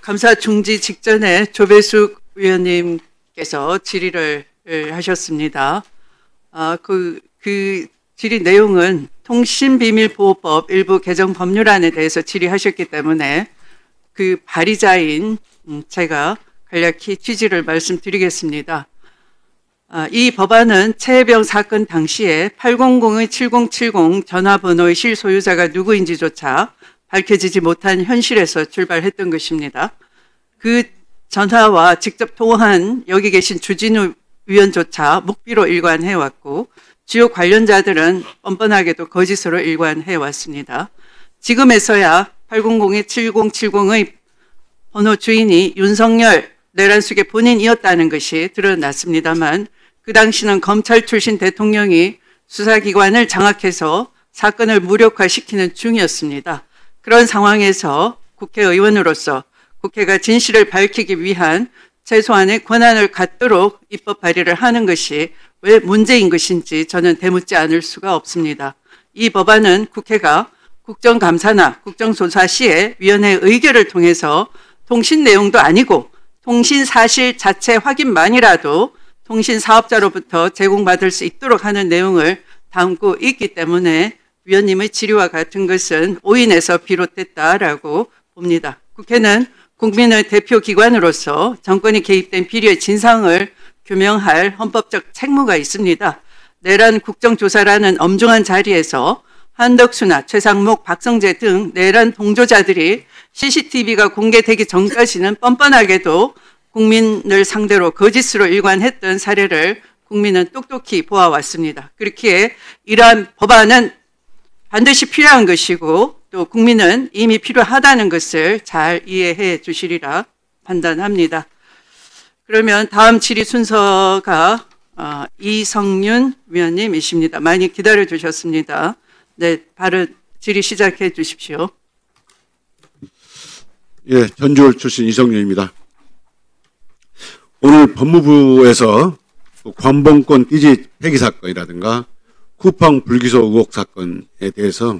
감사 중지 직전에 조배숙 위원님께서 질의를 하셨습니다. 그 질의 내용은 통신비밀보호법 일부 개정 법률안에 대해서 질의하셨기 때문에 그 발의자인 제가 간략히 취지를 말씀드리겠습니다. 이 법안은 최혜병 사건 당시에 800-7070 전화번호의 실소유자가 누구인지조차 밝혀지지 못한 현실에서 출발했던 것입니다. 그 전화와 직접 통화한 여기 계신 주진우 위원조차 묵비로 일관해왔고 주요 관련자들은 뻔뻔하게도 거짓으로 일관해왔습니다. 지금에서야 800-7070의 번호 주인이 윤석열 내란숙의 본인이었다는 것이 드러났습니다만 그 당시는 검찰 출신 대통령이 수사기관을 장악해서 사건을 무력화시키는 중이었습니다. 그런 상황에서 국회의원으로서 국회가 진실을 밝히기 위한 최소한의 권한을 갖도록 입법 발의를 하는 것이 왜 문제인 것인지 저는 되묻지 않을 수가 없습니다. 이 법안은 국회가 국정감사나 국정조사 시에 위원회 의결을 통해서 통신 내용도 아니고 통신 사실 자체 확인만이라도 통신 사업자로부터 제공받을 수 있도록 하는 내용을 담고 있기 때문에 위원님의 질의와 같은 것은 오인에서 비롯됐다라고 봅니다. 국회는 국민의 대표기관으로서 정권이 개입된 비리의 진상을 규명할 헌법적 책무가 있습니다. 내란 국정조사라는 엄중한 자리에서 한덕수나 최상목, 박성재 등 내란 동조자들이 CCTV가 공개되기 전까지는 뻔뻔하게도 국민을 상대로 거짓으로 일관했던 사례를 국민은 똑똑히 보아왔습니다. 그렇기에 이러한 법안은 반드시 필요한 것이고 또 국민은 이미 필요하다는 것을 잘 이해해 주시리라 판단합니다. 그러면 다음 질의 순서가 이성윤 위원님이십니다. 많이 기다려 주셨습니다. 네, 바로 질의 시작해 주십시오. 예, 전주울 출신 이성윤입니다. 오늘 법무부에서 관봉권 띠지 폐기 사건이라든가 쿠팡 불기소 의혹 사건에 대해서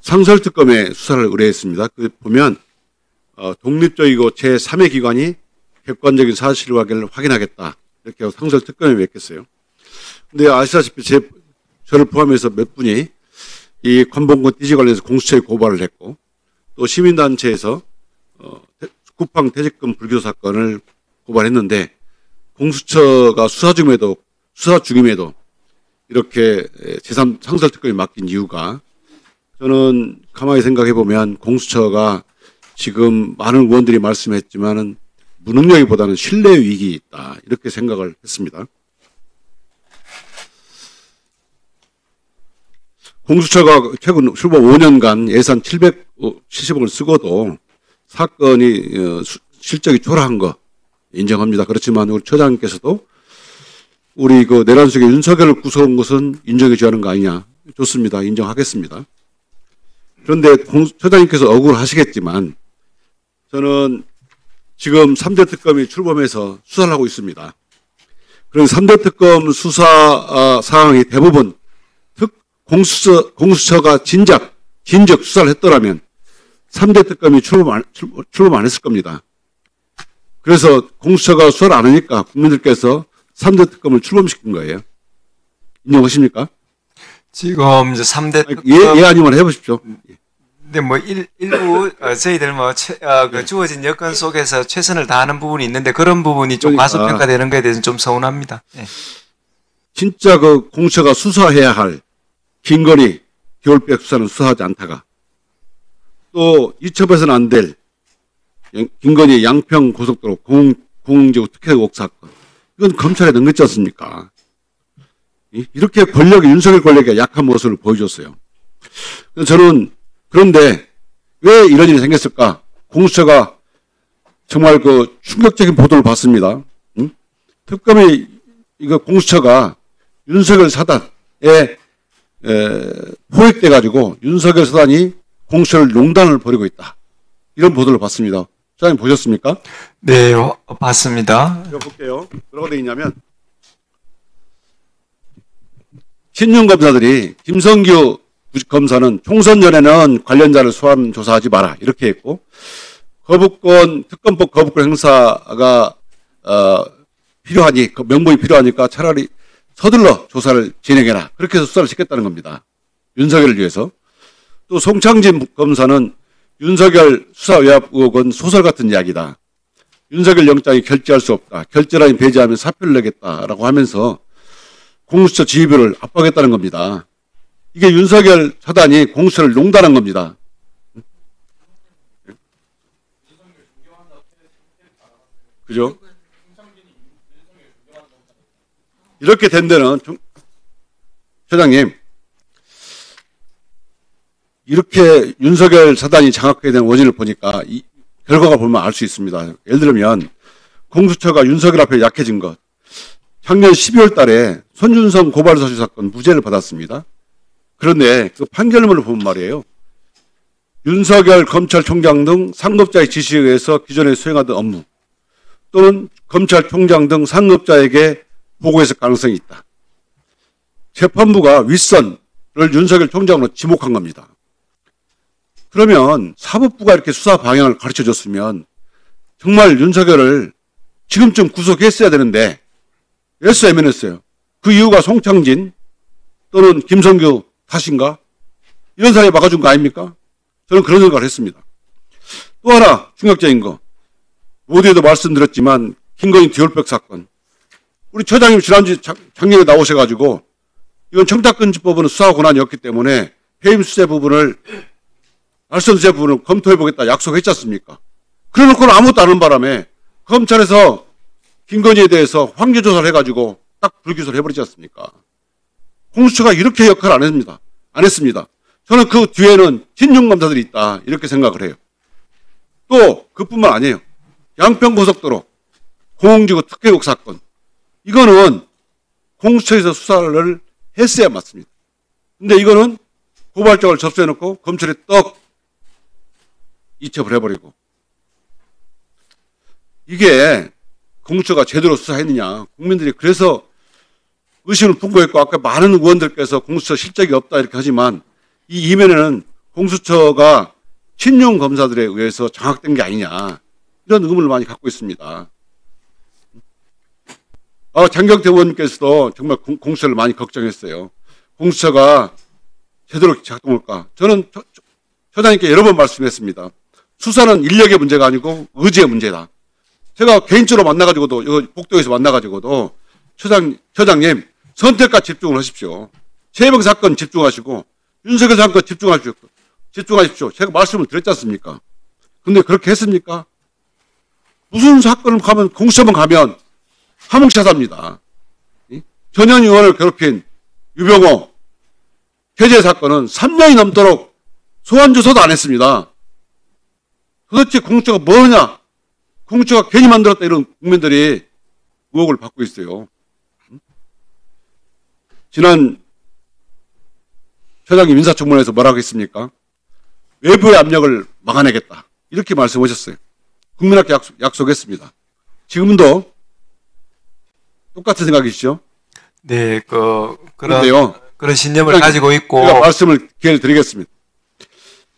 상설특검에 수사를 의뢰했습니다. 그 보면 독립적이고 제3의 기관이 객관적인 사실관계를 확인하겠다 이렇게 하고 상설특검에 맡겼어요. 근데 아시다시피 저를 포함해서 몇 분이 이 관봉권 띠지 관련해서 공수처에 고발을 했고 또 시민단체에서 쿠팡 퇴직금 불기소 사건을 고발했는데 공수처가 수사 중임에도 이렇게 제3 상설특검이 맡긴 이유가 저는 가만히 생각해 보면 공수처가 지금 많은 의원들이 말씀했지만은 무능력이보다는 신뢰 위기에 있다 이렇게 생각을 했습니다. 공수처가 최근 출범 5년간 예산 770억을 쓰고도 사건이 실적이 초라한 거 인정합니다. 그렇지만 우리 처장님께서도 우리 그 내란 속에 윤석열을 구속한 것은 인정해 줘야 하는 거 아니냐. 좋습니다. 인정하겠습니다. 그런데 처장님께서 억울하시겠지만 저는 지금 3대 특검이 출범해서 수사를 하고 있습니다. 그런 3대 특검 수사 상황이 대부분 공수처가 진작 수사를 했더라면 3대 특검이 출범 안 했을 겁니다. 그래서 공수처가 수사를 안 하니까 국민들께서 3대 특검을 출범시킨 거예요. 인정하십니까? 지금 이제 3대 특검. 예 아니면 해보십시오. 근데 뭐 일부 저희들 그 주어진 여건 속에서 최선을 다하는 부분이 있는데 그런 부분이 좀 과소평가되는 것에 대해서는 좀 서운합니다. 네. 진짜 그 공수처가 수사해야 할 김건희 겨울백 수사는 수사하지 않다가 또 이첩해서는 안 될 김건희 양평 고속도로 공공지구 특혜 의혹 사건 이건 검찰에 넘겼지 않습니까? 이렇게 윤석열 권력이 약한 모습을 보여줬어요. 저는 그런데 왜 이런 일이 생겼을까? 공수처가 정말 그 충격적인 보도를 봤습니다. 응? 특검이 공수처가 윤석열 사단에 포획돼가지고 윤석열 사단이 공수처를 농단을 벌이고 있다. 이런 보도를 봤습니다. 소장님 보셨습니까? 네, 봤습니다. 이거 볼게요. 뭐라고 되어 있냐면 신윤 검사들이 김성규 검사는 총선 전에는 관련자를 소환 조사하지 마라 이렇게 했고 특검법 거부권 행사가 필요하니, 명분이 필요하니까 차라리 서둘러 조사를 진행해라. 그렇게 해서 수사를 시켰다는 겁니다. 윤석열을 위해서. 또 송창진 검사는 윤석열 수사 외압 의혹은 소설 같은 이야기다. 윤석열 영장이 결재할 수 없다. 결재라인 배제하면 사표를 내겠다라고 하면서 공수처 지휘부를 압박했다는 겁니다. 이게 윤석열 처단이 공수처를 농단한 겁니다. 그죠? 이렇게 된 데는 처장님, 이렇게 윤석열 사단이 장악하게 된 원인을 보니까 이 결과가 보면 알 수 있습니다. 예를 들면 공수처가 윤석열 앞에 약해진 것. 작년 12월 달에 손준성 고발사주 사건 무죄를 받았습니다. 그런데 그 판결문을 보면 말이에요. 윤석열 검찰총장 등 상급자의 지시에 의해서 기존에 수행하던 업무 또는 검찰총장 등 상급자에게 보고했을 가능성이 있다. 재판부가 윗선을 윤석열 총장으로 지목한 겁니다. 그러면 사법부가 이렇게 수사 방향을 가르쳐줬으면 정말 윤석열을 지금쯤 구속했어야 되는데 왜 애매했어요. 그 이유가 송창진 또는 김성규 탓인가? 이런 사람이 막아준 거 아닙니까? 저는 그런 생각을 했습니다. 또 하나 충격적인 거. 모두에도 말씀드렸지만 김건희 디올백 사건. 우리 처장님 작년에 나오셔가지고 이건 청탁금지법은 수사 권한이 없기 때문에 해임 수재 부분을 알선 수재 부분을 검토해보겠다 약속했지 않습니까? 그래놓고는 아무것도 안 하는 바람에 검찰에서 김건희에 대해서 황제 조사를 해가지고 딱 불기소를 해버리지 않습니까? 공수처가 이렇게 역할을 안 했습니다. 저는 그 뒤에는 진중검사들이 있다 이렇게 생각을 해요. 또 그뿐만 아니에요. 양평고속도로 공홍지구 특혜국 사건 이거는 공수처에서 수사를 했어야 맞습니다. 근데 이거는 고발장을 접수해놓고 검찰에 떡 이첩을 해버리고 이게 공수처가 제대로 수사했느냐 국민들이 그래서 의심을 풍부했고 아까 많은 의원들께서 공수처 실적이 없다 이렇게 하지만 이 이면에는 공수처가 친윤 검사들에 의해서 장악된 게 아니냐 이런 의문을 많이 갖고 있습니다. 장경태 의원님께서도 정말 공수처를 많이 걱정했어요. 공수처가 제대로 작동할까? 저는 처장님께 여러 번 말씀했습니다. 수사는 인력의 문제가 아니고 의지의 문제다. 제가 개인적으로 만나가지고도 복도에서 만나가지고도 처장님 선택과 집중을 하십시오. 최병 사건 집중하시고 윤석열 사건 집중하십시오. 제가 말씀을 드렸지 않습니까? 근데 그렇게 했습니까? 무슨 사건을 가면 공수처만 가면 화목차사입니다. 전현 의원을 괴롭힌 유병호 해제 사건은 3년이 넘도록 소환 조사도 안 했습니다. 도대체 공수처가 뭐냐? 공수처가 괜히 만들었다 이런 국민들이 의혹을 받고 있어요. 지난 처장님 인사청문회에서 뭐라고 했습니까? 외부의 압력을 막아내겠다. 이렇게 말씀하셨어요. 국민한테 약속했습니다. 지금도 똑같은 생각이시죠? 네, 그런 신념을 가지고 있고. 제가 기회를 드리겠습니다.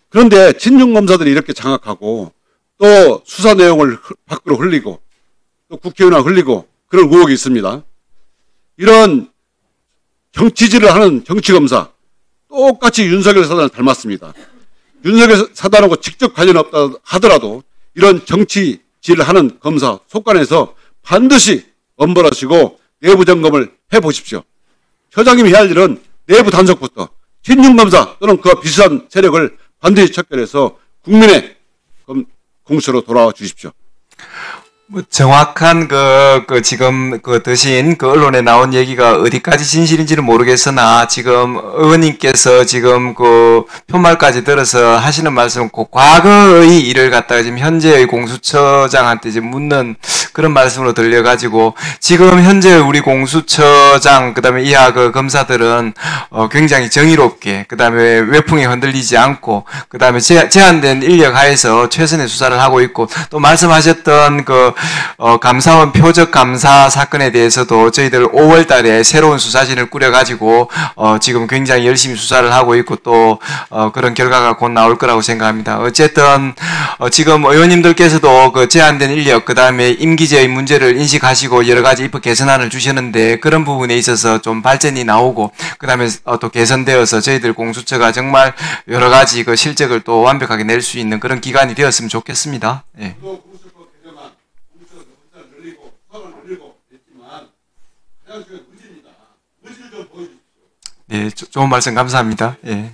그런데 친윤검사들이 이렇게 장악하고 또 수사 내용을 밖으로 흘리고 또 국회의원을 흘리고 그런 의혹이 있습니다. 이런 정치질을 하는 정치검사 똑같이 윤석열 사단을 닮았습니다. 윤석열 사단하고 직접 관련 없다 하더라도 이런 정치질을 하는 검사 속관에서 반드시 엄벌하시고 내부 점검을 해보십시오. 처장님이 해야 할 일은 내부 단속부터 친윤검사 또는 그와 비슷한 세력을 반드시 척결해서 국민의 공수처로 돌아와 주십시오. 뭐 정확한 지금 드신 언론에 나온 얘기가 어디까지 진실인지는 모르겠으나 지금 의원님께서 지금 표말까지 들어서 하시는 말씀은 과거의 일을 갖다가 지금 현재의 공수처장한테 지금 묻는 그런 말씀으로 들려가지고 지금 현재 우리 공수처장 그다음에 이하 검사들은 굉장히 정의롭게 그다음에 외풍에 흔들리지 않고 그다음에 제한된 인력 하에서 최선의 수사를 하고 있고 또 말씀하셨던 감사원 표적 감사 사건에 대해서도 저희들 5월 달에 새로운 수사진을 꾸려가지고, 지금 굉장히 열심히 수사를 하고 있고 또, 그런 결과가 곧 나올 거라고 생각합니다. 어쨌든, 지금 의원님들께서도 그 제한된 인력, 그 다음에 임기제의 문제를 인식하시고 여러 가지 입법 개선안을 주셨는데 그런 부분에 있어서 좀 발전이 나오고, 그 다음에 또 개선되어서 저희들 공수처가 정말 여러 가지 그 실적을 또 완벽하게 낼 수 있는 그런 기관이 되었으면 좋겠습니다. 예. 공수처법 개정안, 공수처 숫자를 늘리고 수사를 늘리고 했지만 가장 중요한 의지입니다. 의지를 좀 보여주십시오. 네, 좋은 말씀 감사합니다. 예.